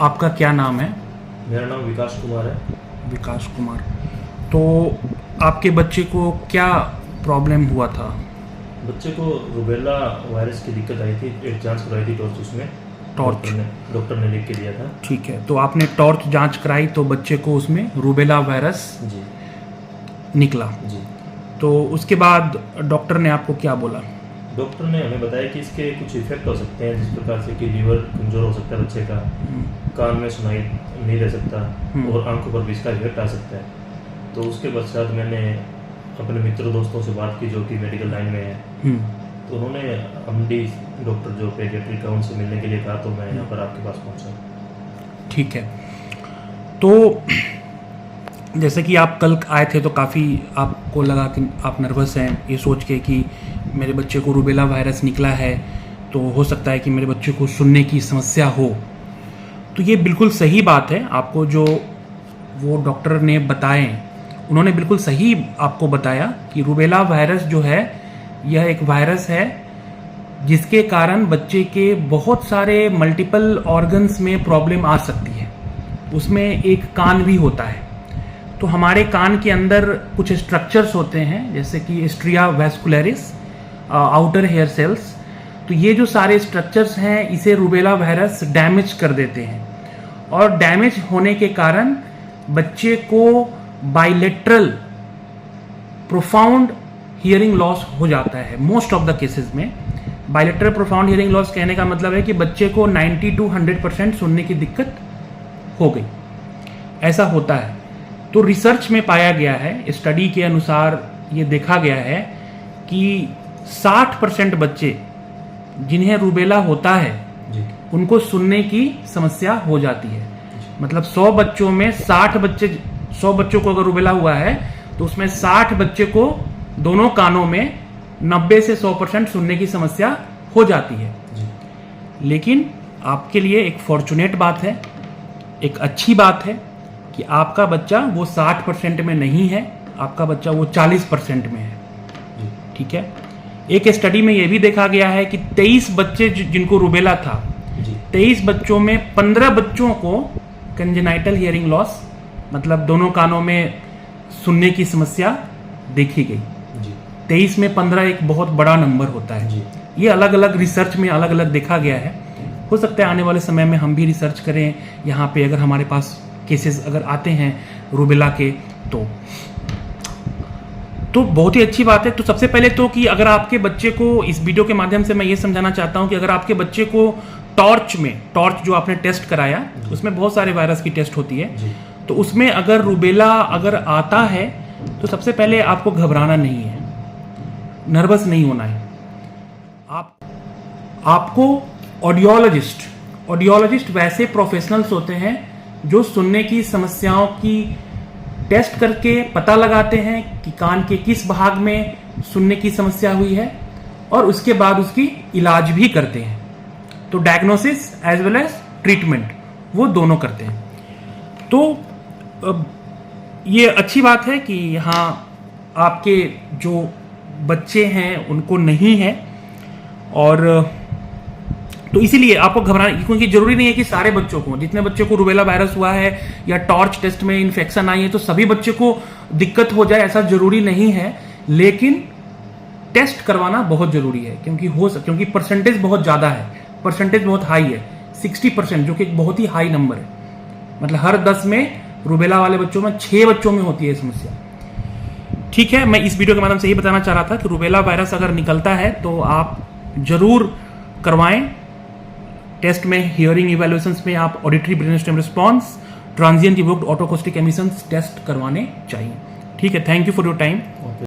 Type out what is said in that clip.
आपका क्या नाम है? मेरा नाम विकास कुमार है। विकास कुमार। तो आपके बच्चे को क्या प्रॉब्लम हुआ था? बच्चे को रूबेला वायरस की दिक्कत आई थी, एक जांच करवाई थी टॉर्च, उसमें टॉर्च? डॉक्टर ने लिख के दिया था। ठीक है, तो आपने टॉर्च जांच कराई तो बच्चे को उसमें रूबेला वायरस जी निकला। जी। तो उसके बाद डॉक्टर ने आपको क्या बोला? डॉक्टर ने हमें बताया कि इसके कुछ इफेक्ट हो सकते हैं, जिस प्रकार से कि लीवर कमज़ोर हो सकता है बच्चे का, कान में सुनाई नहीं दे सकता और आंखों पर भी इसका इफेक्ट आ सकता है। तो उसके पश्चात मैंने अपने मित्र दोस्तों से बात की जो कि मेडिकल लाइन में है, तो उन्होंने एमडी डॉक्टर जो पेडियाट्रिक का उनसे मिलने के लिए कहा, तो मैं यहाँ पर आपके पास पहुँचा। ठीक है, तो जैसे कि आप कल आए थे तो काफ़ी आपको लगा कि आप नर्वस हैं ये सोच के कि मेरे बच्चे को रूबेला वायरस निकला है, तो हो सकता है कि मेरे बच्चे को सुनने की समस्या हो। तो ये बिल्कुल सही बात है। आपको जो वो डॉक्टर ने बताए उन्होंने बिल्कुल सही आपको बताया कि रूबेला वायरस जो है यह एक वायरस है जिसके कारण बच्चे के बहुत सारे मल्टीपल ऑर्गन्स में प्रॉब्लम आ सकती है। उसमें एक कान भी होता है, तो हमारे कान के अंदर कुछ स्ट्रक्चर्स होते हैं जैसे कि स्ट्रिया वैस्कुलरिस, आउटर हेयर सेल्स। तो ये जो सारे स्ट्रक्चर्स हैं इसे रूबेला वायरस डैमेज कर देते हैं, और डैमेज होने के कारण बच्चे को बाइलेटरल प्रोफाउंड हियरिंग लॉस हो जाता है। मोस्ट ऑफ द केसेस में बाइलेटरल प्रोफाउंड हियरिंग लॉस कहने का मतलब है कि बच्चे को 90 to 100% सुनने की दिक्कत हो गई। ऐसा होता है। तो रिसर्च में पाया गया है, स्टडी के अनुसार ये देखा गया है कि 60% बच्चे जिन्हें रूबेला होता है जी। उनको सुनने की समस्या हो जाती है। मतलब 100 बच्चों में 100 बच्चों को अगर रूबेला हुआ है तो उसमें 60 बच्चे को दोनों कानों में 90 से 100% सुनने की समस्या हो जाती है जी। लेकिन आपके लिए एक फॉर्चुनेट बात है, एक अच्छी बात है कि आपका बच्चा वो 60% में नहीं है, आपका बच्चा वो 40% में है। ठीक है। एक स्टडी में ये भी देखा गया है कि 23 बच्चे जिनको रूबेला था, 23 बच्चों में 15 बच्चों को कंजेनाइटल हियरिंग लॉस, मतलब दोनों कानों में सुनने की समस्या देखी गई। 23 में 15 एक बहुत बड़ा नंबर होता है। ये अलग अलग रिसर्च में अलग अलग देखा गया है। हो सकता है आने वाले समय में हम भी रिसर्च करें यहाँ पे, अगर हमारे पास केसेस अगर आते हैं रूबेला के तो बहुत ही अच्छी बात है। तो सबसे पहले तो कि अगर आपके बच्चे को, इस वीडियो के माध्यम से मैं ये समझाना चाहता हूँ कि अगर आपके बच्चे को टॉर्च जो आपने टेस्ट कराया उसमें बहुत सारे वायरस की टेस्ट होती है, तो उसमें अगर रूबेला अगर आता है तो सबसे पहले आपको घबराना नहीं है, नर्वस नहीं होना है। आपको ऑडियोलॉजिस्ट वैसे प्रोफेशनल्स होते हैं जो सुनने की समस्याओं की टेस्ट करके पता लगाते हैं कि कान के किस भाग में सुनने की समस्या हुई है, और उसके बाद उसकी इलाज भी करते हैं। तो diagnosis as well as treatment वो दोनों करते हैं। तो ये अच्छी बात है कि यहाँ आपके जो बच्चे हैं उनको नहीं है, और तो इसीलिए आपको घबराना, क्योंकि जरूरी नहीं है कि सारे बच्चों को, जितने बच्चों को रूबेला वायरस हुआ है या टॉर्च टेस्ट में इन्फेक्शन आई है तो सभी बच्चे को दिक्कत हो जाए, ऐसा जरूरी नहीं है। लेकिन टेस्ट करवाना बहुत जरूरी है, क्योंकि परसेंटेज बहुत ज़्यादा है, परसेंटेज बहुत हाई है, 60%, जो कि एक बहुत ही हाई नंबर है। मतलब हर 10 में रूबेला वाले बच्चों में 6 बच्चों में होती है समस्या। ठीक है, मैं इस वीडियो के माध्यम से यही बताना चाह रहा था कि रूबेला वायरस अगर निकलता है तो आप जरूर करवाएं टेस्ट में। हियरिंग इवैल्यूएशंस में आप auditory brainstem response, transient evoked otoacoustic emissions test करवाने चाहिए। ठीक है, thank you for your time.